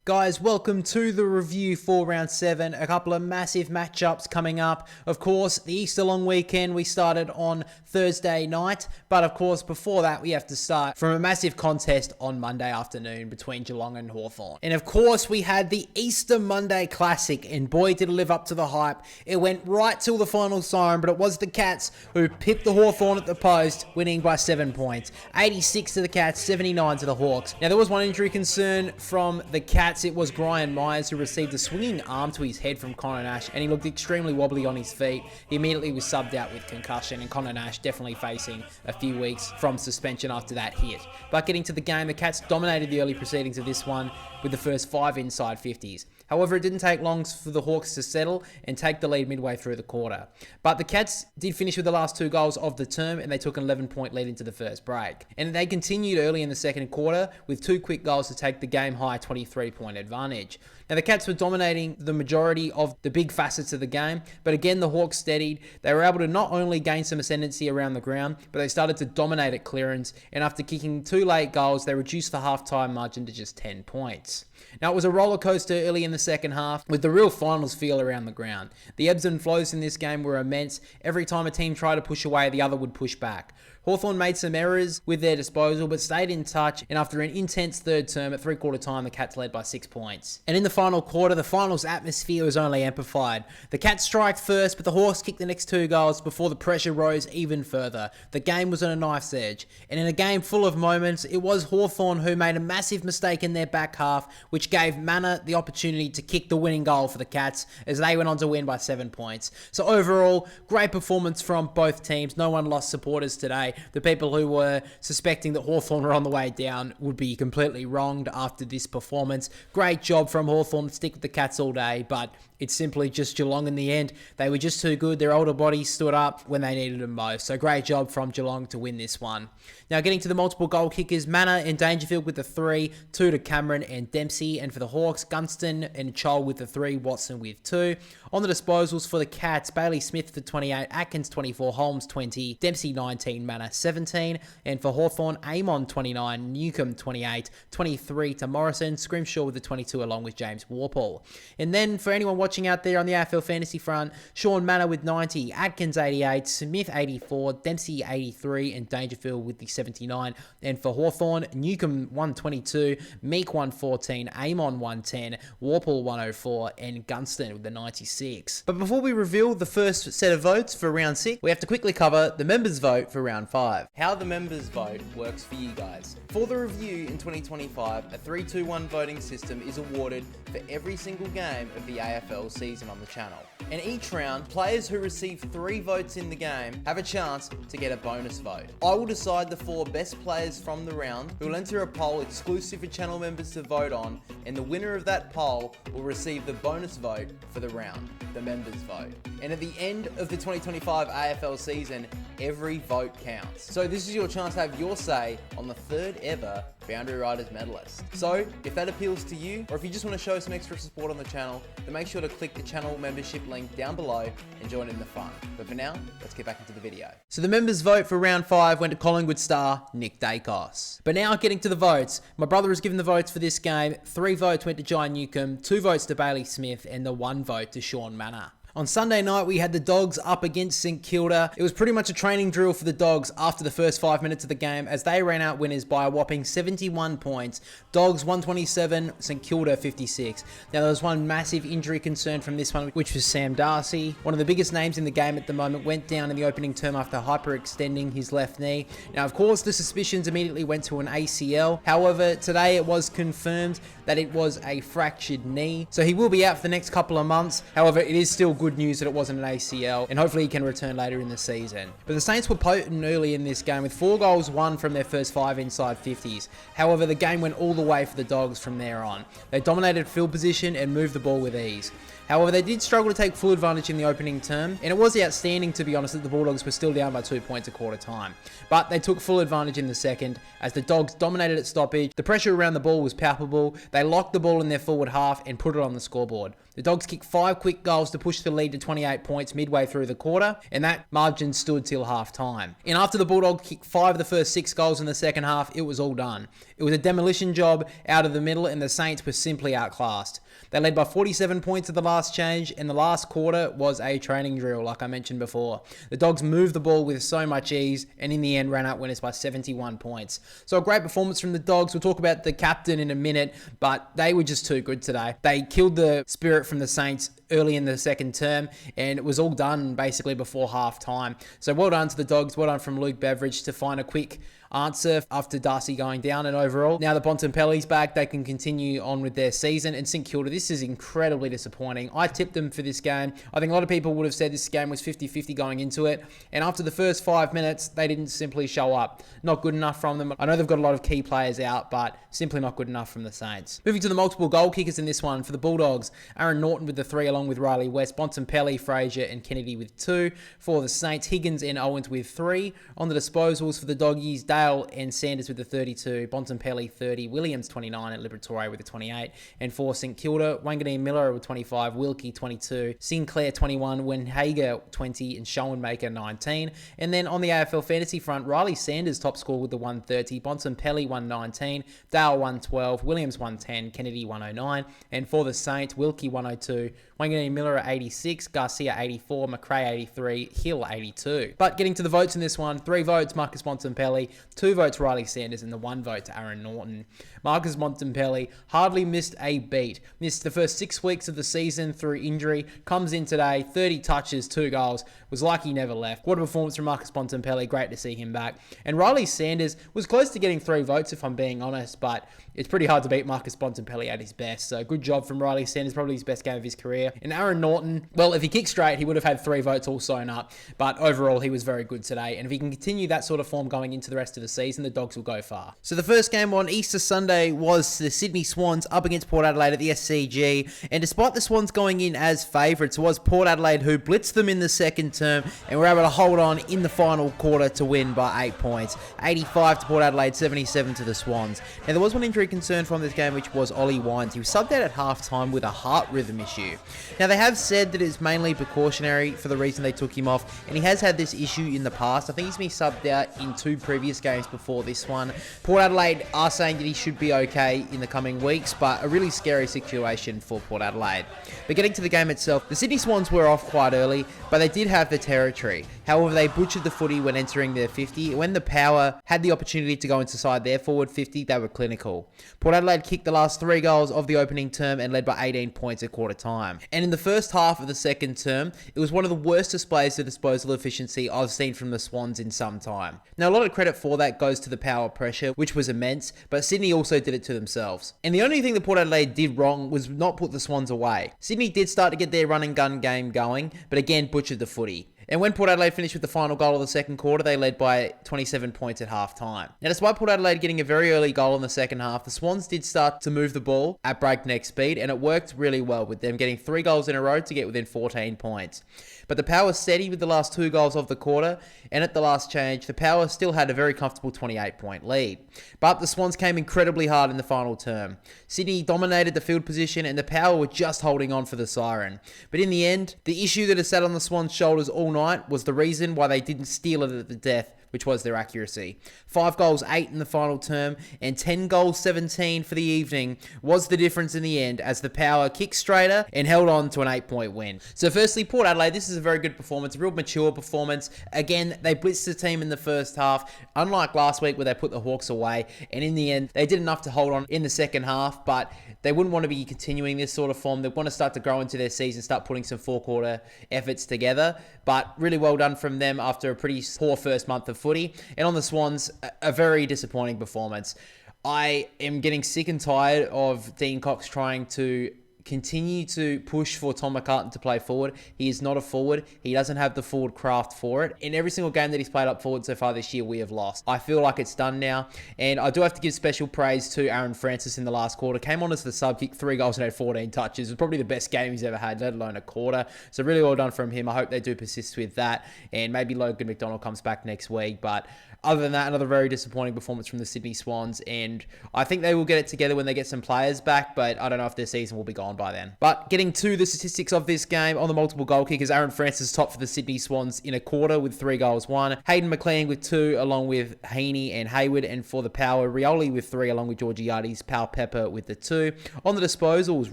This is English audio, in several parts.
Guys, welcome to the review for round 7. A couple of massive matchups coming up. Of course, the Easter long weekend, we started on Thursday night. But of course, before that, we have to start from a massive contest on Monday afternoon between Geelong and Hawthorn. And of course, we had the Easter Monday Classic. And boy, did it live up to the hype. It went right till the final siren, but it was the Cats who pipped the Hawthorn at the post, winning by 7 points. 86 to the Cats, 79 to the Hawks. Now, there was one injury concern from the Cats. It was Brian Myers who received a swinging arm to his head from Connor Nash, and he looked extremely wobbly on his feet. He immediately was subbed out with concussion, and Connor Nash definitely facing a few weeks from suspension after that hit. But getting to the game, the Cats dominated the early proceedings of this one with the first 5 inside 50s. However, it didn't take long for the Hawks to settle and take the lead midway through the quarter. But the Cats did finish with the last 2 goals of the term, and they took an 11-point lead into the first break. And they continued early in the second quarter with 2 quick goals to take the game-high 23-point advantage. Now, the Cats were dominating the majority of the big facets of the game, but again, the Hawks steadied. They were able to not only gain some ascendancy around the ground, but they started to dominate at clearance, and after kicking 2 late goals, they reduced the half-time margin to just 10 points. Now, it was a roller coaster early in the second half with the real finals feel around the ground. The ebbs and flows in this game were immense. Every time a team tried to push away, the other would push back. Hawthorn made some errors with their disposal, but stayed in touch, and after an intense third term at three-quarter time, the Cats led by 6 points. And in the final quarter, the finals atmosphere was only amplified. The Cats striked first, but the Hawks kicked the next 2 goals before the pressure rose even further. The game was on a knife's edge, and in a game full of moments, it was Hawthorn who made a massive mistake in their back half, which gave Manor the opportunity to kick the winning goal for the Cats as they went on to win by 7 points. So overall, great performance from both teams. No one lost supporters today. The people who were suspecting that Hawthorn were on the way down would be completely wronged after this performance. Great job from Hawthorn to stick with the Cats all day, but it's simply just Geelong in the end. They were just too good. Their older bodies stood up when they needed them most. So great job from Geelong to win this one. Now getting to the multiple goal kickers, Manor and Dangerfield with the 3, 2 to Cameron and Dempsey. And for the Hawks, Gunston and Chol with the 3, Watson with 2. On the disposals for the Cats, Bailey Smith for 28, Atkins 24, Holmes 20, Dempsey 19, Manor 17. And for Hawthorn, Amon 29, Newcomb 28, 23 to Morrison, Scrimshaw with the 22 along with James Warple. And then for anyone watching out there on the AFL fantasy front, Sean Manor with 90, Atkins 88, Smith 84, Dempsey 83, and Dangerfield with the 79. And for Hawthorn, Newcomb 122, Meek 114, Amon 110, Warple 104, and Gunston with the 96. But before we reveal the first set of votes for round 6, we have to quickly cover the members' vote for round 5. How the members' vote works for you guys. For the review in 2025, a 3-2-1 voting system is awarded for every single game of the AFL season on the channel. And each round, players who receive 3 votes in the game have a chance to get a bonus vote. I will decide the 4 best players from the round who will enter a poll exclusive for channel members to vote on, and the winner of that poll will receive the bonus vote for the round, the members' vote. And at the end of the 2025 AFL season, every vote counts. So this is your chance to have your say on the 3rd ever Boundary Riders medalist. So if that appeals to you, or if you just want to show some extra support on the channel, then make sure to click the channel membership link down below and join in the fun. But for now, let's get back into the video. So the members' vote for round 5 went to Collingwood star Nick Dacos. But now getting to the votes, my brother has given the votes for this game. 3 votes went to Jai Newcomb, 2 votes to Bailey Smith, and the 1 vote to Sean Manor. On Sunday night, we had the Dogs up against St Kilda. It was pretty much a training drill for the Dogs after the first 5 minutes of the game as they ran out winners by a whopping 71 points. Dogs 127, St Kilda 56. Now, there was one massive injury concern from this one, which was Sam Darcy. One of the biggest names in the game at the moment went down in the opening term after hyperextending his left knee. Now, of course, the suspicions immediately went to an ACL. However, today it was confirmed that it was a fractured knee. So he will be out for the next couple of months. However, it is still good news that it wasn't an ACL, and hopefully he can return later in the season. But the Saints were potent early in this game with 4 goals won from their first 5 inside 50s. However, the game went all the way for the Dogs from there on. They dominated field position and moved the ball with ease. However, they did struggle to take full advantage in the opening term, and it was outstanding, to be honest, that the Bulldogs were still down by 2 points at quarter time. But they took full advantage in the second, as the Dogs dominated at stoppage. The pressure around the ball was palpable. They They locked the ball in their forward half and put it on the scoreboard. The Dogs kicked 5 quick goals to push the lead to 28 points midway through the quarter, and that margin stood till half-time. And after the Bulldogs kicked 5 of the first 6 goals in the second half, it was all done. It was a demolition job out of the middle, and the Saints were simply outclassed. They led by 47 points at the last change, and the last quarter was a training drill, like I mentioned before. The Dogs moved the ball with so much ease, and in the end ran out winners by 71 points. So a great performance from the Dogs. We'll talk about the captain in a minute, but they were just too good today. They killed the spirit from the Saints early in the second term, and it was all done basically before half-time. So well done to the Dogs. Well done from Luke Beveridge to find a quick answer after Darcy going down, and overall, now that Bontempelli's back, they can continue on with their season. And St Kilda, this is incredibly disappointing. I tipped them for this game. I think a lot of people would have said this game was 50-50 going into it, and after the first 5 minutes, they didn't simply show up. Not good enough from them. I know they've got a lot of key players out, but simply not good enough from the Saints. Moving to the multiple goal kickers in this one, for the Bulldogs, Aaron Norton with the 3 along with Riley West, Bontempelli, Fraser and Kennedy with 2. For the Saints, Higgins and Owens with 3. On the disposals for the Doggies, Dale and Sanders with the 32, Bontempelli 30, Williams 29 and Liberatore with the 28. And for St Kilda, Wanganeen Miller with 25, Wilkie 22, Sinclair 21, Wenhager 20 and Schoenmaker 19. And then on the AFL fantasy front, Riley Sanders top score with the 130, Bontempelli 119, Dale 112, Williams 110, Kennedy 109. And for the Saints, Wilkie 102, Wanganeen Miller at 86, Garcia 84, McRae 83, Hill 82. But getting to the votes in this one, 3 votes Marcus Bontempelli, 2 votes Riley Sanders, and the 1 vote to Aaron Norton. Marcus Bontempelli hardly missed a beat. Missed the first 6 weeks of the season through injury. Comes in today, 30 touches, 2 goals. Was like he never left. What a performance from Marcus Bontempelli. Great to see him back. And Riley Sanders was close to getting 3 votes, if I'm being honest, but it's pretty hard to beat Marcus Bontempelli at his best. So good job from Riley Sanders. Probably his best game of his career. And Aaron Norton, well, if he kicked straight, he would have had 3 votes all sewn up. But overall, he was very good today. And if he can continue that sort of form going into the rest of the season, the Dogs will go far. So the first game on Easter Sunday was the Sydney Swans up against Port Adelaide at the SCG. And despite the Swans going in as favourites, it was Port Adelaide who blitzed them in the second term and were able to hold on in the final quarter to win by 8 points. 85 to Port Adelaide, 77 to the Swans. Now, there was one injury concern from this game, which was Ollie Wines. He was subbed out at half-time with a heart rhythm issue. Now, they have said that it's mainly precautionary for the reason they took him off, and he has had this issue in the past. I think he's been subbed out in 2 previous games before this one. Port Adelaide are saying that he should be okay in the coming weeks, but a really scary situation for Port Adelaide. But getting to the game itself, the Sydney Swans were off quite early, but they did have the territory. However, they butchered the footy when entering their 50. When the Power had the opportunity to go inside their forward 50, they were clinical. Port Adelaide kicked the last 3 goals of the opening term and led by 18 points at quarter time. And in the first half of the second term, it was one of the worst displays of disposal efficiency I've seen from the Swans in some time. Now, a lot of credit for that goes to the Power pressure, which was immense, but Sydney also did it to themselves. And the only thing that Port Adelaide did wrong was not put the Swans away. Sydney did start to get their run and gun game going, but again butchered the footy. And when Port Adelaide finished with the final goal of the second quarter, they led by 27 points at half-time. Now, despite Port Adelaide getting a very early goal in the second half, the Swans did start to move the ball at breakneck speed, and it worked really well with them getting 3 goals in a row to get within 14 points. But the Power steady with the last 2 goals of the quarter, and at the last change, the Power still had a very comfortable 28-point lead. But the Swans came incredibly hard in the final term. Sydney dominated the field position, and the Power were just holding on for the siren. But in the end, the issue that has sat on the Swans' shoulders all night was the reason why they didn't steal it at the death, which was their accuracy. 5 goals, 8 in the final term, and 10 goals, 17 for the evening was the difference in the end as the Power kicked straighter and held on to an 8-point win. So firstly, Port Adelaide, this is a very good performance, a real mature performance. Again, they blitzed the team in the first half, unlike last week where they put the Hawks away, and in the end, they did enough to hold on in the second half, but they wouldn't want to be continuing this sort of form. They want to start to grow into their season, start putting some 4-quarter efforts together, but really well done from them after a pretty poor first month of footy. And on the Swans, a very disappointing performance. I am getting sick and tired of Dean Cox trying to continue to push for Tom McCartan to play forward. He is not a forward. He doesn't have the forward craft for it. In every single game that he's played up forward so far this year, we have lost. I feel like it's done now. And I do have to give special praise to Aaron Francis in the last quarter. Came on as the sub, kicked 3 goals and had 14 touches. It was probably the best game he's ever had, let alone a quarter. So really well done from him. I hope they do persist with that. And maybe Logan McDonald comes back next week. But other than that, another very disappointing performance from the Sydney Swans. And I think they will get it together when they get some players back. But I don't know if their season will be gone by then. But getting to the statistics of this game, on the multiple goal kickers, Aaron Francis top for the Sydney Swans in a quarter with 3 goals, 1. Hayden McLean with 2, along with Heaney and Hayward. And for the power, Rioli with 3, along with Georgiades, Pal Pepper with the 2. On the disposals,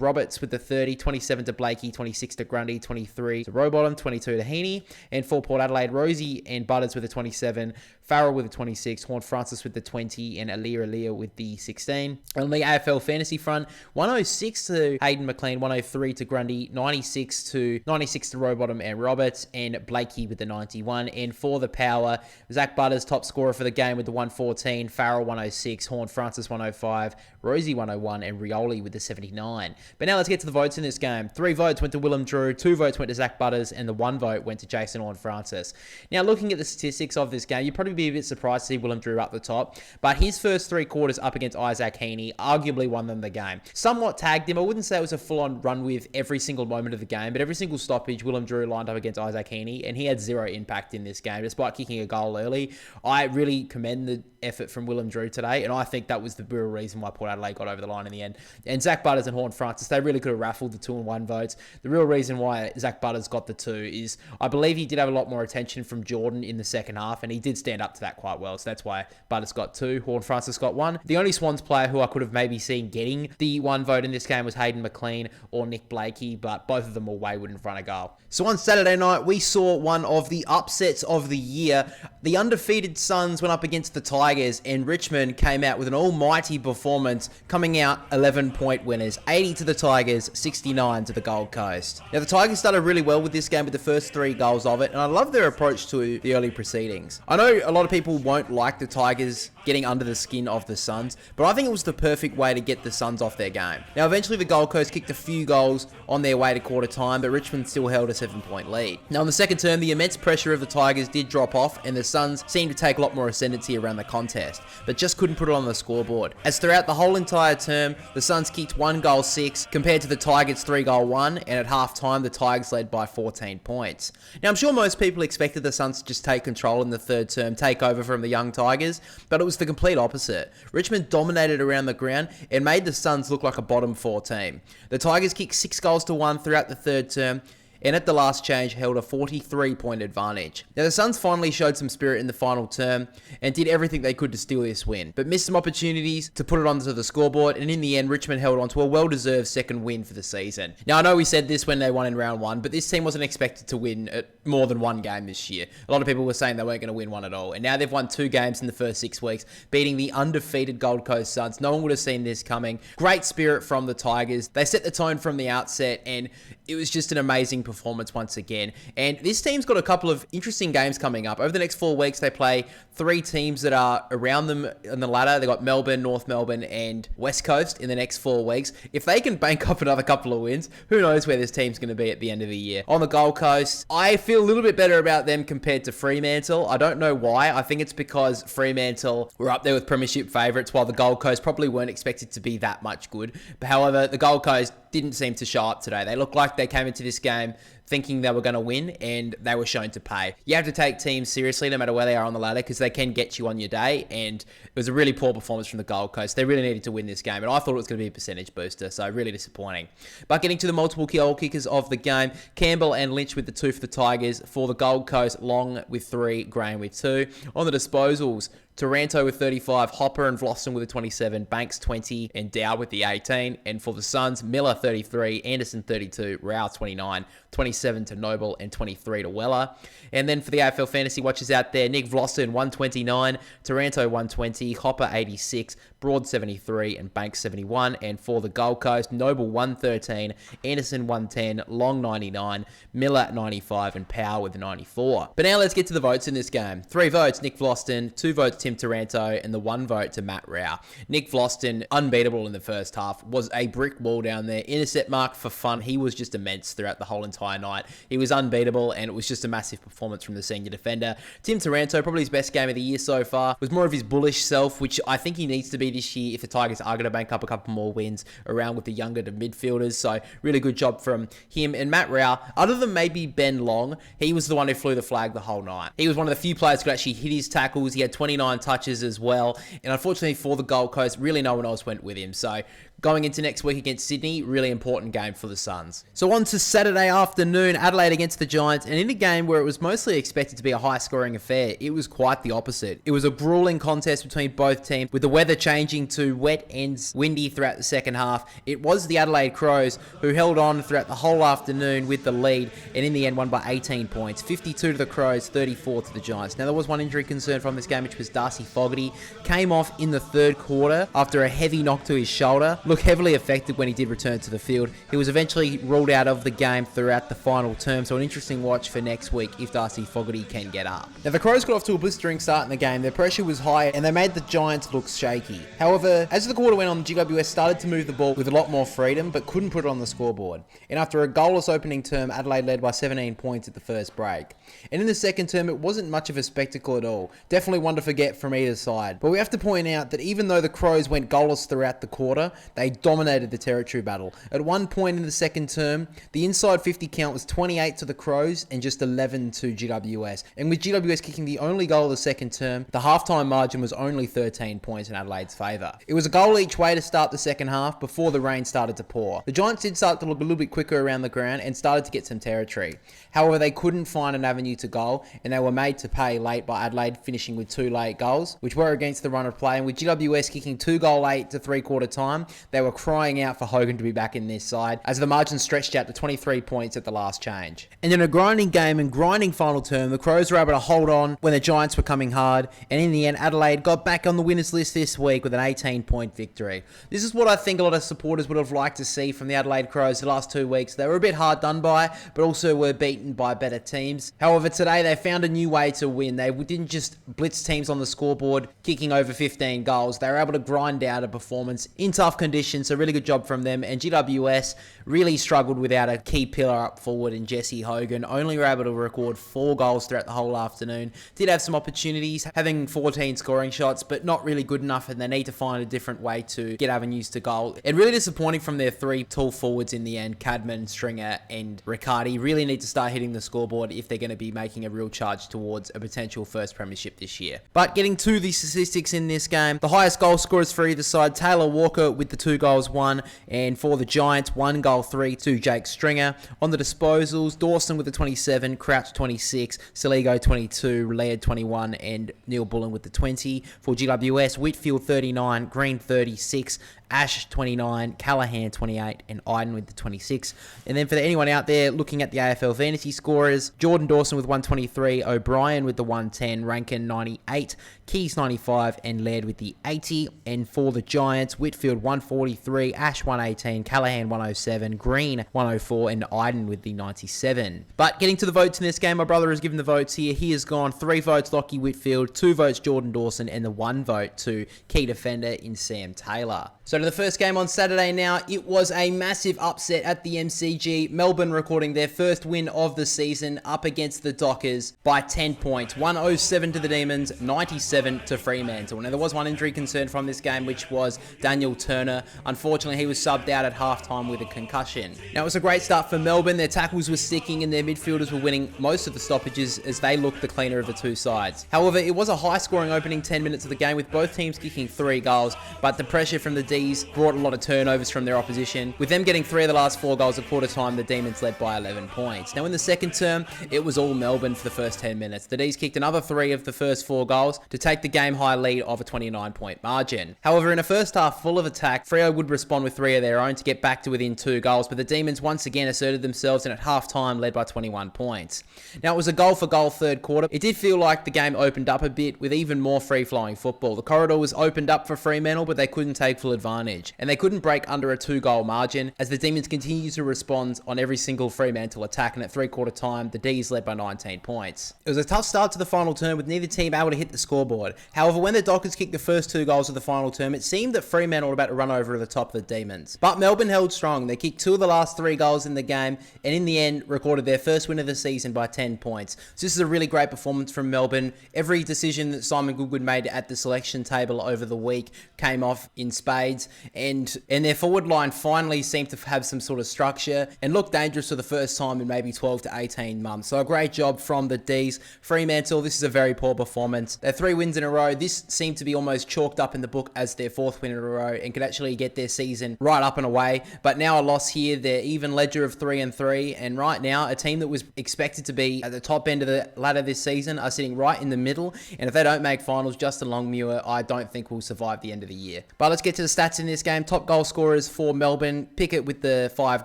Roberts with the 30, 27 to Blakey, 26 to Grundy, 23 to Rowbottom, 22 to Heaney. And for Port Adelaide, Rosie and Butters with the 27, Farrell with the 26, Horn Francis with the 20, and Alia with the 16. On the AFL fantasy front, 106 to Hayden McLean, 103 to Grundy, 96 to Rowbottom and Roberts, and Blakey with the 91. And for the power, Zach Butters top scorer for the game with the 114, Farrell 106, Horn Francis 105, Rosie 101, and Rioli with the 79. But now let's get to the votes in this game. 3 votes went to Willem Drew, 2 votes went to Zach Butters, and the 1 vote went to Jason Horn Francis. Now, looking at the statistics of this game, you'd probably be a bit surprised to see Willem Drew up the top, but his first 3 quarters up against Isaac Heaney arguably won them the game. Somewhat tagged him. I wouldn't say it was a full-on run with every single moment of the game, but every single stoppage, Willem Drew lined up against Isaac Heaney, and he had 0 impact in this game, despite kicking a goal early. I really commend the effort from Willem Drew today, and I think that was the real reason why Port Adelaide got over the line in the end. And Zach Butters and Horn Francis, they really could have raffled the 2 and 1 votes. The real reason why Zach Butters got the 2 is I believe he did have a lot more attention from Jordan in the second half, and he did stand up to that quite well, so that's why Butters got 2, Horn Francis got 1. The only Swans player who I could have maybe seen getting the 1 vote in this game was Hayden McLean or Nick Blakey, but both of them were wayward in front of goal. So on Saturday night, we saw one of the upsets of the year. The undefeated Suns went up against the Tigers, and Richmond came out with an almighty performance, coming out 11-point winners, 80 to the Tigers, 69 to the Gold Coast. Now, the Tigers started really well with this game with the first 3 goals of it, and I love their approach to the early proceedings. I know a lot of people won't like the Tigers getting under the skin of the Suns, but I think it was the perfect way to get the Suns off their game. Now, eventually the Gold Coast kicked a few goals on their way to quarter time, but Richmond still held a 7-point lead. Now, in the second term, the immense pressure of the Tigers did drop off, and the Suns seemed to take a lot more ascendancy around the contest, but just couldn't put it on the scoreboard. As throughout the whole entire term, the Suns kicked 1 goal 6 compared to the Tigers 3 goal 1, and at halftime, the Tigers led by 14 points. Now, I'm sure most people expected the Suns to just take control in the third term, take over from the young Tigers, but it was the complete opposite. Richmond dominated around the ground and made the Suns look like a bottom 4 team. The Tigers kicked 6 goals to 1 throughout the third term, and at the last change held a 43-point advantage. Now, the Suns finally showed some spirit in the final term and did everything they could to steal this win, but missed some opportunities to put it onto the scoreboard, and in the end, Richmond held on to a well-deserved second win for the season. Now, I know we said this when they won in round 1, but this team wasn't expected to win at more than 1 game this year. A lot of people were saying they weren't going to win 1 at all, and now they've won 2 games in the first 6 weeks, beating the undefeated Gold Coast Suns. No one would have seen this coming. Great spirit from the Tigers. They set the tone from the outset, and it was just an amazing performance once again. And this team's got a couple of interesting games coming up. Over the next 4 weeks, they play 3 teams that are around them in the ladder. They've got Melbourne, North Melbourne, and West Coast in the next 4 weeks. If they can bank up another couple of wins, who knows where this team's going to be at the end of the year. On the Gold Coast, I feel a little bit better about them compared to Fremantle. I don't know why. I think it's because Fremantle were up there with premiership favourites, while the Gold Coast probably weren't expected to be that much good. But however, the Gold Coast didn't seem to show up today. They looked like they came into this game thinking they were going to win, and they were shown to pay. You have to take teams seriously no matter where they are on the ladder, because they can get you on your day, and it was a really poor performance from the Gold Coast. They really needed to win this game, and I thought it was going to be a percentage booster, so really disappointing. But getting to the multiple goal kickers of the game, Campbell and Lynch with the 2 for the Tigers. For the Gold Coast, Long with 3, Graham with 2. On the disposals, Taranto with 35, Hopper and Vlossen with a 27, Banks 20, and Dow with the 18. And for the Suns, Miller 33, Anderson 32, Rao 29, 26 27 to Noble, and 23 to Weller. And then for the AFL fantasy watchers out there, Nick Vlosten 129, Taranto 120, Hopper 86, Broad 73, and Banks 71. And for the Gold Coast, Noble 113, Anderson 110, Long 99, Miller 95, and Powell with 94. But now let's get to the votes in this game. 3 votes, Nick Vlosten, 2 votes, Tim Taranto, and the 1 vote to Matt Rao. Nick Vlosten, unbeatable in the first half, was a brick wall down there. Intercept mark for fun. He was just immense throughout the whole entire night. He was unbeatable, and it was just a massive performance from the senior defender. Tim Taranto, probably his best game of the year so far, was more of his bullish self, which I think he needs to be this year if the Tigers are going to bank up a couple more wins around with the younger midfielders. So really good job from him. And Matt Rao, other than maybe Ben Long, he was the one who flew the flag the whole night. He was one of the few players who could actually hit his tackles. He had 29 touches as well. And unfortunately for the Gold Coast, really no one else went with him. So going into next week against Sydney, really important game for the Suns. So on to Saturday afternoon, Adelaide against the Giants, and in a game where it was mostly expected to be a high-scoring affair, it was quite the opposite. It was a grueling contest between both teams, with the weather changing to wet and windy throughout the second half. It was the Adelaide Crows who held on throughout the whole afternoon with the lead, and in the end won by 18 points, 52 to the Crows, 34 to the Giants. Now there was one injury concern from this game, which was Darcy Fogarty. Came off in the third quarter after a heavy knock to his shoulder. Looked heavily affected when he did return to the field. He was eventually ruled out of the game throughout the final term, so an interesting watch for next week if Darcy Fogarty can get up. Now the Crows got off to a blistering start in the game. Their pressure was high and they made the Giants look shaky. However, as the quarter went on, the GWS started to move the ball with a lot more freedom but couldn't put it on the scoreboard. And after a goalless opening term, Adelaide led by 17 points at the first break. And in the second term, it wasn't much of a spectacle at all. Definitely one to forget from either side. But we have to point out that even though the Crows went goalless throughout the quarter, they dominated the territory battle. At one point in the second term, the inside 50 count was 28 to the Crows and just 11 to GWS. And with GWS kicking the only goal of the second term, the halftime margin was only 13 points in Adelaide's favour. It was a goal each way to start the second half before the rain started to pour. The Giants did start to look a little bit quicker around the ground and started to get some territory. However, they couldn't find an avenue to goal, and they were made to pay late by Adelaide, finishing with 2 late goals, which were against the run of play. And with GWS kicking 2 goal late to 3-quarter time, they were crying out for Hogan to be back in this side, as the margin stretched out to 23 points at the last change. And in a grinding game and grinding final term, the Crows were able to hold on when the Giants were coming hard, and in the end, Adelaide got back on the winners list this week with an 18-point victory. This is what I think a lot of supporters would have liked to see from the Adelaide Crows the last 2 weeks. They were a bit hard done by, but also were beaten by better teams. However, today they found a new way to win. They didn't just blitz teams on the scoreboard, kicking over 15 goals. They were able to grind out a performance in tough conditions, so really good job from them. And GWS really struggled without a key pillar up forward in Jesse Hogan. Only were able to record 4 goals throughout the whole afternoon. Did have some opportunities, having 14 scoring shots, but not really good enough, and they need to find a different way to get avenues to goal. And really disappointing from their 3 tall forwards in the end, Cadman, Stringer, and Riccardi. Really need to start hitting the scoreboard if they're going to be making a real charge towards a potential first premiership this year. But getting to the statistics in this game, the highest goal scorers for either side, Taylor Walker with the 2 goals, 1, and for the Giants, 1 goal, 3 to Jake Stringer. On the disposals, Dawson with the 27, Crouch 26, Saligo 22, Laird 21, and Neil Bullen with the 20. For GWS, Whitfield 39, Green 36, Ash 29, Callahan 28, and Iden with the 26. And then for anyone out there looking at the AFL fantasy scorers, Jordan Dawson with 123, O'Brien with the 110, Rankin 98, Keys 95, and Laird with the 80. And for the Giants, Whitfield 143, Ash 118, Callahan 107, Green 104, and Iden with the 97. But getting to the votes in this game, my brother has given the votes here. He has gone 3 votes Lockie Whitfield, 2 votes Jordan Dawson, and the 1 vote to key defender in Sam Taylor. So to the first game on Saturday now, it was a massive upset at the MCG. Melbourne recording their first win of the season up against the Dockers by 10 points. 107 to the Demons, 97 to Fremantle. Now there was one injury concern from this game, which was Daniel Turner. Unfortunately, he was subbed out at halftime with a concussion. Now it was a great start for Melbourne. Their tackles were sticking and their midfielders were winning most of the stoppages as they looked the cleaner of the 2 sides. However, it was a high-scoring opening 10 minutes of the game with both teams kicking 3 goals, but the pressure from the D's brought a lot of turnovers from their opposition. With them getting 3 of the last 4 goals at quarter time, the Demons led by 11 points. Now in the second term, it was all Melbourne for the first 10 minutes. The D's kicked another 3 of the first 4 goals to take the game high lead of a 29-point margin. However, in a first half full of attack, Freo would respond with 3 of their own to get back to within 2 goals, but the Demons once again asserted themselves and at half-time led by 21 points. Now, it was a goal-for-goal third quarter. It did feel like the game opened up a bit with even more free-flowing football. The corridor was opened up for Fremantle, but they couldn't take full advantage, and they couldn't break under a 2-goal margin as the Demons continued to respond on every single Fremantle attack, and at three-quarter time, the D's led by 19 points. It was a tough start to the final term with neither team able to hit the scoreboard. However, when the Dockers kicked the first 2 goals of the final term, it seemed that Fremantle were about to run over the top of the Demons. But Melbourne held strong. They kicked 2 of the last 3 goals in the game, and in the end, recorded their first win of the season by 10 points. So this is a really great performance from Melbourne. Every decision that Simon Goodwin made at the selection table over the week came off in spades, and their forward line finally seemed to have some sort of structure and looked dangerous for the first time in maybe 12 to 18 months. So a great job from the D's. Fremantle, this is a very poor performance. Their 3 wins in a row, this seemed to be almost chalked up in the book as their 4th win in a row and could actually get their season right up and away. But now a loss here, they're even ledger of 3-3, and right now a team that was expected to be at the top end of the ladder this season are sitting right in the middle, and if they don't make finals, Justin Longmuir, I don't think will survive the end of the year. But let's get to the stats in this game. Top goal scorers for Melbourne: Pickett with the 5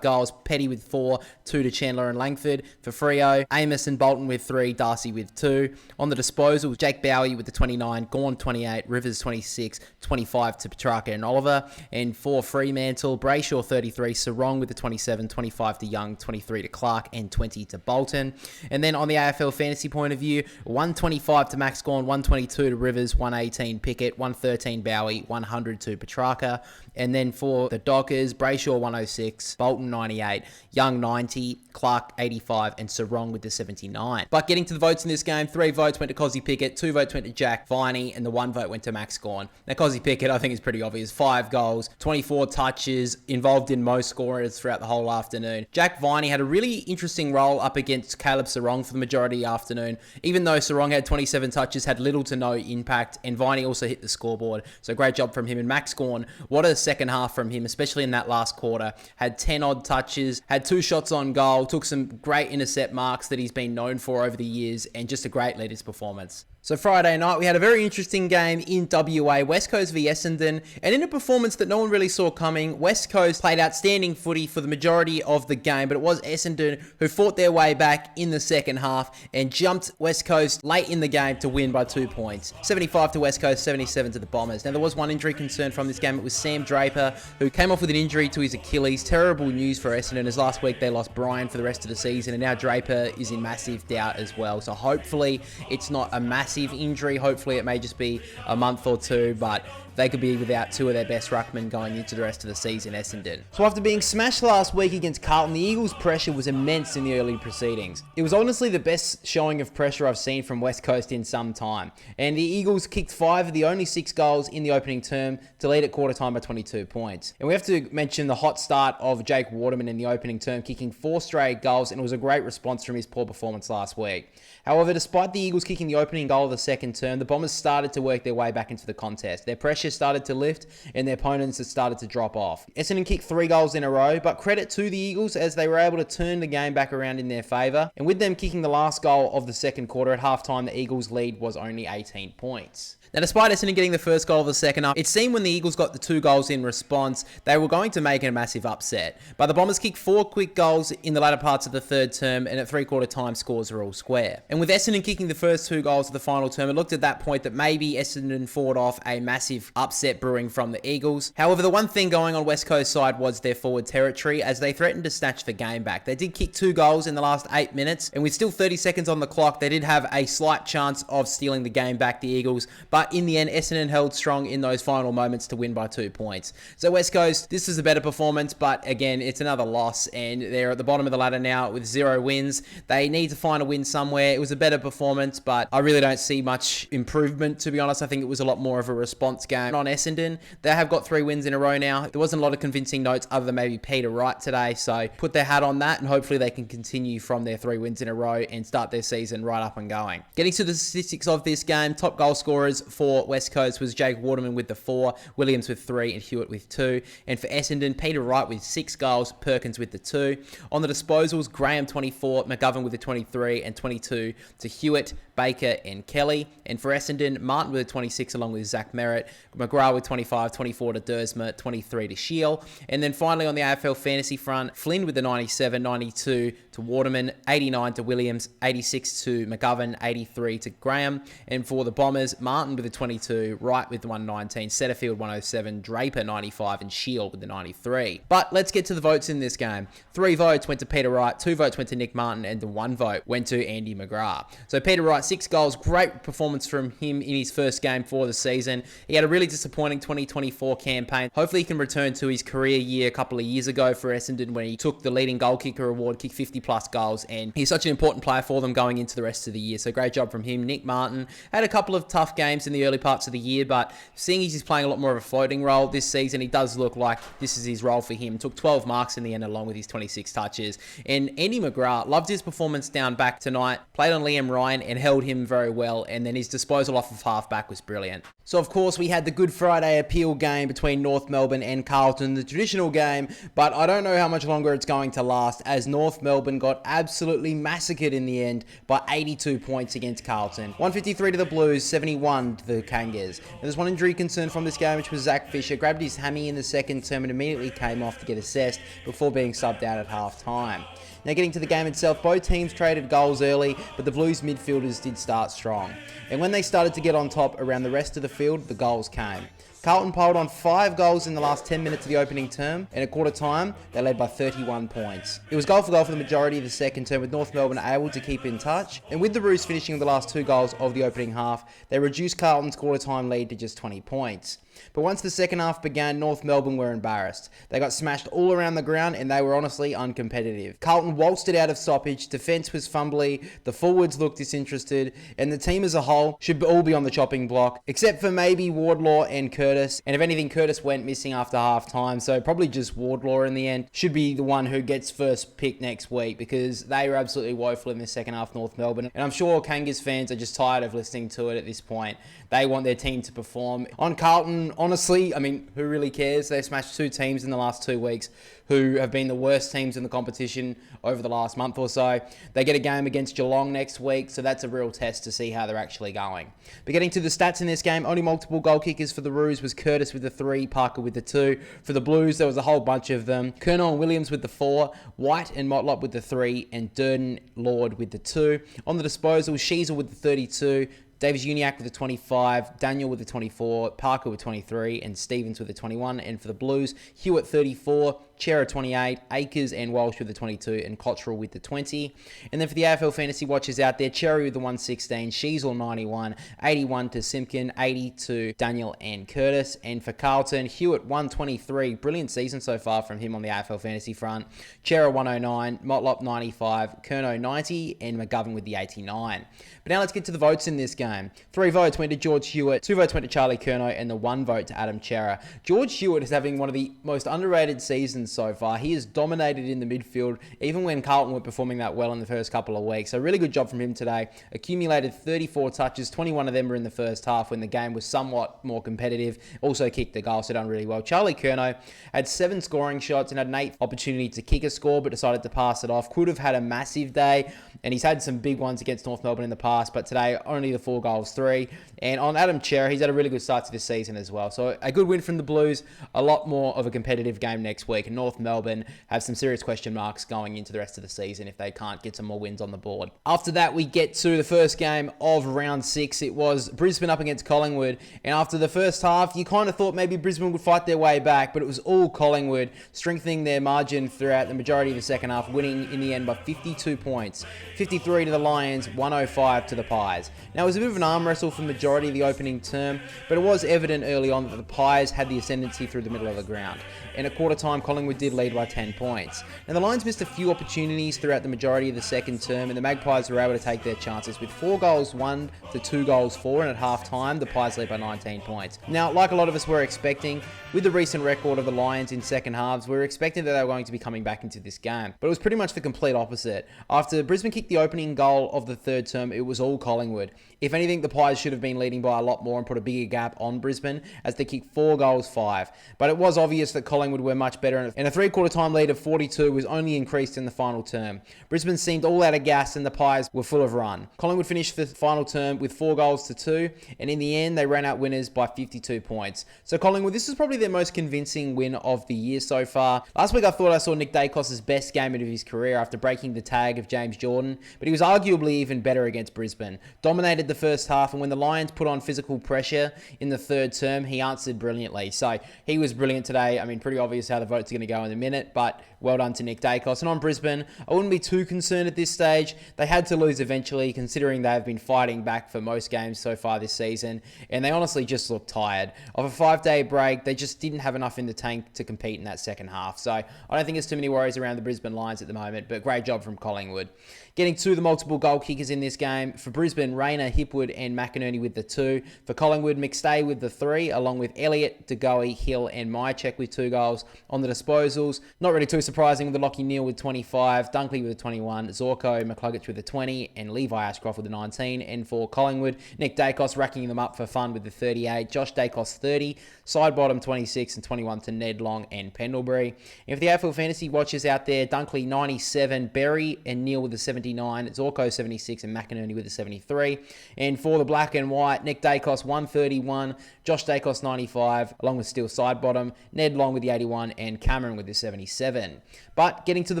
goals, Petty with 4, 2 to Chandler and Langford. For Freo, Amos and Bolton with 3, Darcy with 2. On the disposal, Jake Bowie with the 29, Gawn 28, Rivers 26, 25 to Petrarca and Oliver. And for Fremantle, Brayshaw 33, Sarong with the 27, 25 to Young, 23 to Clark, and 20 to Bolton. And then on the AFL fantasy point of view, 125 to Max Gawn, 122 to Rivers, 118 Pickett, 113 Bowie, 100 to Petrarca. And then for the Dockers, Brayshaw 106, Bolton 98, Young 90, Clark 85, and Sarong with the 79. But getting to the votes in this game, 3 votes went to Cozzy Pickett, 2 votes went to Jack Viney, and the 1 vote went to Max Gawn. Now, Cozzy Pickett, I think, is pretty obvious. 5 goals, 24 touches, involved in most scorers throughout the whole afternoon. Jack Viney had a really interesting role up against Caleb Sarong for the majority of the afternoon. Even though Sarong had 27 touches, had little to no impact, and Viney also hit the scoreboard. So great job from him. And Max Gawn, what a second half from him, especially in that last quarter. Had 10 odd touches, had 2 shots on goal, took some great intercept marks that he's been known for over the years, and just a great leader's performance. So Friday night, we had a very interesting game in WA, West Coast v Essendon, and in a performance that no one really saw coming, West Coast played outstanding footy for the majority of the game, but it was Essendon who fought their way back in the second half and jumped West Coast late in the game to win by 2 points. 75 to West Coast, 77 to the Bombers. Now, there was one injury concern from this game. It was Sam Draper, who came off with an injury to his Achilles. Terrible news for Essendon, as last week they lost Brian for the rest of the season, and now Draper is in massive doubt as well. So hopefully it's not a massive injury. Hopefully it may just be a month or 2, but they could be without 2 of their best ruckmen going into the rest of the season, Essendon. So after being smashed last week against Carlton, the Eagles' pressure was immense in the early proceedings. It was honestly the best showing of pressure I've seen from West Coast in some time. And the Eagles kicked 5 of the only 6 goals in the opening term to lead at quarter time by 22 points. And we have to mention the hot start of Jake Waterman in the opening term, kicking 4 straight goals, and it was a great response from his poor performance last week. However, despite the Eagles kicking the opening goal of the second term, the Bombers started to work their way back into the contest. Their pressure started to lift, and their opponents had started to drop off. Essendon kicked 3 goals in a row, but credit to the Eagles as they were able to turn the game back around in their favour. And with them kicking the last goal of the second quarter at halftime, the Eagles' lead was only 18 points. Now, despite Essendon getting the first goal of the second half, it seemed when the Eagles got the 2 goals in response, they were going to make it a massive upset. But the Bombers kicked 4 quick goals in the latter parts of the third term, and at three-quarter time, scores were all square. And with Essendon kicking the first 2 goals of the final term, it looked at that point that maybe Essendon fought off a massive upset brewing from the Eagles. However, the one thing going on West Coast side was their forward territory, as they threatened to snatch the game back. They did kick 2 goals in the last 8 minutes, and with still 30 seconds on the clock, they did have a slight chance of stealing the game back, the Eagles. But in the end, Essendon held strong in those final moments to win by 2 points. So West Coast, this is a better performance, but again, it's another loss, and they're at the bottom of the ladder now with 0 wins. They need to find a win somewhere. It was a better performance, but I really don't see much improvement, to be honest. I think it was a lot more of a response game on Essendon. They have got 3 wins in a row now. There wasn't a lot of convincing notes other than maybe Peter Wright today, so put their hat on that, and hopefully they can continue from their 3 wins in a row and start their season right up and going. Getting to the statistics of this game, top goal scorers for West Coast was Jake Waterman with the 4, Williams with 3, and Hewitt with 2. And for Essendon, Peter Wright with 6 goals, Perkins with the 2. On the disposals, Graham 24, McGovern with the 23, and 22 to Hewitt, Baker, and Kelly. And for Essendon, Martin with a 26 along with Zach Merritt, McGrath with 25, 24 to Dersma, 23 to Shield. And then finally on the AFL fantasy front, Flynn with the 97, 92 to Waterman, 89 to Williams, 86 to McGovern, 83 to Graham. And for the Bombers, Martin with the 22, Wright with the 119, Setterfield 107, Draper 95, and Shield with the 93. But let's get to the votes in this game. 3 votes went to Peter Wright, 2 votes went to Nick Martin, and the 1 vote went to Andy McGrath. So Peter Wright, 6 goals, great performance from him in his first game for the season. He had a really disappointing 2024 campaign. Hopefully he can return to his career year a couple of years ago for Essendon when he took the leading goal kicker award, kicked 50 plus goals, and he's such an important player for them going into the rest of the year. So great job from him. Nick Martin had a couple of tough games in the early parts of the year, but seeing as he's playing a lot more of a floating role this season, he does look like this is his role for him. Took 12 marks in the end along with his 26 touches. And Andy McGrath loved his performance down back tonight, played on Liam Ryan and held him very well, and then his disposal off of halfback was brilliant. So of course we had the Good Friday appeal game between North Melbourne and Carlton, the traditional game, but I don't know how much longer it's going to last as North Melbourne got absolutely massacred in the end by 82 points against Carlton. 153 to the Blues, 71 to the Kangas. There's one injury concern from this game, which was Zach Fisher. Grabbed his hammy in the second term and immediately came off to get assessed before being subbed out at half time. Now getting to the game itself, both teams traded goals early, but the Blues midfielders did start strong. And when they started to get on top around the rest of the field, the goals came. Carlton piled on 5 goals in the last 10 minutes of the opening term, and at quarter time, they led by 31 points. It was goal for the majority of the second term, with North Melbourne able to keep in touch, and with the Roos finishing the last 2 goals of the opening half, they reduced Carlton's quarter time lead to just 20 points. But once the second half began, North Melbourne were embarrassed. They got smashed all around the ground and they were honestly uncompetitive. Carlton waltzed it out of stoppage, defence was fumbly, the forwards looked disinterested, and the team as a whole should all be on the chopping block, except for maybe Wardlaw and Curtis. And if anything, Curtis went missing after half time, so probably just Wardlaw in the end should be the one who gets first pick next week, because they were absolutely woeful in the second half, North Melbourne. And I'm sure Kangas fans are just tired of listening to it at this point. They want their team to perform. On Carlton, honestly, I mean, who really cares? They've smashed 2 teams in the last 2 weeks who have been the worst teams in the competition over the last month or so. They get a game against Geelong next week, so that's a real test to see how they're actually going. But getting to the stats in this game, only multiple goal kickers for the Roos was Curtis with the 3, Parker with the 2. For the Blues, there was a whole bunch of them. Colonel and Williams with the 4, White and Motlop with the 3, and Durden Lord with the 2. On the disposal, Sheasel with the 32, Davis Uniacke with the 25, Daniel with the 24, Parker with 23, and Stevens with the 21. And for the Blues, Hewitt 34, Chera 28, Akers and Walsh with the 22, and Cottrell with the 20. And then for the AFL fantasy watchers out there, Cherry with the 116, Sheasel 91, 81 to Simpkin, 80 to Daniel and Curtis. And for Carlton, Hewitt 123, brilliant season so far from him on the AFL fantasy front. Chera 109, Motlop 95, Kerno 90, and McGovern with the 89. But now let's get to the votes in this game. 3 votes went to George Hewitt, 2 votes went to Charlie Kerno, and the 1 vote to Adam Chera. George Hewitt is having one of the most underrated seasons so far. He has dominated in the midfield, even when Carlton were performing that well in the first couple of weeks. So really good job from him today. Accumulated 34 touches, 21 of them were in the first half when the game was somewhat more competitive. Also kicked the goal, so done really well. Charlie Kerno had 7 scoring shots and had an 8th opportunity to kick a score, but decided to pass it off. Could have had a massive day, and he's had some big ones against North Melbourne in the past, but today only the 4 goals, 3. And on Adam Chera, he's had a really good start to this season as well. So a good win from the Blues, a lot more of a competitive game next week. And North Melbourne have some serious question marks going into the rest of the season if they can't get some more wins on the board. After that, we get to the first game of round 6. It was Brisbane up against Collingwood. And after the first half, you kind of thought maybe Brisbane would fight their way back, but it was all Collingwood, strengthening their margin throughout the majority of the second half, winning in the end by 52 points. 53 to the Lions, 105 to the Pies. Now, it was a bit of an arm wrestle for the majority of the opening term, but it was evident early on that the Pies had the ascendancy through the middle of the ground. And at quarter time, Collingwood did lead by 10 points. Now, the Lions missed a few opportunities throughout the majority of the second term, and the Magpies were able to take their chances with 4 goals 1 to 2 goals 4, and at half time, the Pies led by 19 points. Now, like a lot of us were expecting, with the recent record of the Lions in second halves, we were expecting that they were going to be coming back into this game. But it was pretty much the complete opposite. After Brisbane kicked the opening goal of the third term, it was all Collingwood. If anything, the Pies should have been leading by a lot more and put a bigger gap on Brisbane as they kicked 4 goals 5. But it was obvious that Collingwood were much better, and and a three-quarter time lead of 42 was only increased in the final term. Brisbane seemed all out of gas and the Pies were full of run. Collingwood finished the final term with 4 goals to 2, and in the end they ran out winners by 52 points. So Collingwood, this is probably their most convincing win of the year so far. Last week I thought I saw Nick Dacos' best game of his career after breaking the tag of James Jordan, but he was arguably even better against Brisbane. Dominated the first half, and when the Lions put on physical pressure in the third term, he answered brilliantly. So he was brilliant today. I mean, pretty obvious how the vote's going to go in a minute, but well done to Nick Dacos. And on Brisbane, I wouldn't be too concerned at this stage. They had to lose eventually, considering they've been fighting back for most games so far this season, and they honestly just looked tired. Of a 5-day break, they just didn't have enough in the tank to compete in that second half. So I don't think there's too many worries around the Brisbane Lions at the moment, but great job from Collingwood. Getting to the multiple goal kickers in this game, for Brisbane, Rayner, Hipwood and McInerney with the 2. For Collingwood, McStay with the 3, along with Elliott, De Goey, Hill and Myercheck with 2 goals. On the disposals, not really too surprising with the Lockie Neal with 25, Dunkley with a 21, Zorko, McCluggage with a 20 and Levi Ashcroft with a 19. And for Collingwood, Nick Dacos racking them up for fun with the 38, Josh Dacos 30, Sidebottom 26 and 21 to Ned Long and Pendlebury. And for the AFL Fantasy watchers out there, Dunkley 97, Berry and Neal with the 79, Zorko 76 and McInerney with a 73. And for the black and white, Nick Dacos 131, Josh Dacos 95, along with still Sidebottom, Ned Long with the 81 and Cameron with the 77. But getting to the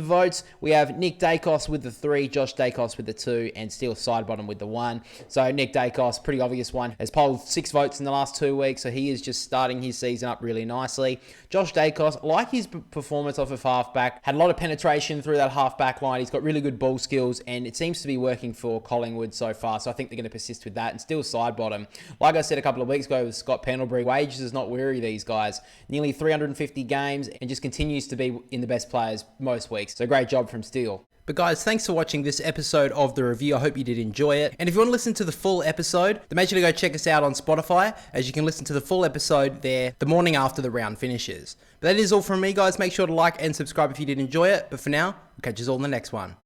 votes, we have Nick Dacos with the 3, Josh Dacos with the 2 and still Sidebottom with the 1. So Nick Dacos, pretty obvious one, has polled 6 votes in the last 2 weeks, so he is just starting his season up really nicely. Josh Dacos, like his performance off of halfback, had a lot of penetration through that halfback line. He's got really good ball skills, and it seems to be working for Collingwood so far, so I think they're going to persist with that. And still Sidebottom, like I said a couple of weeks ago with Scott Pendlebury, wages does not weary these guys. Nearly 350 games and just continues to be in the best players most weeks, so great job from Steele. But guys, thanks for watching this episode of the review. I hope you did enjoy it. And if you want to listen to the full episode, then make sure to go check us out on Spotify, as you can listen to the full episode there the morning after the round finishes. But that is all from me, guys. Make sure to like and subscribe if you did enjoy it. But for now, we'll catch you all in the next one.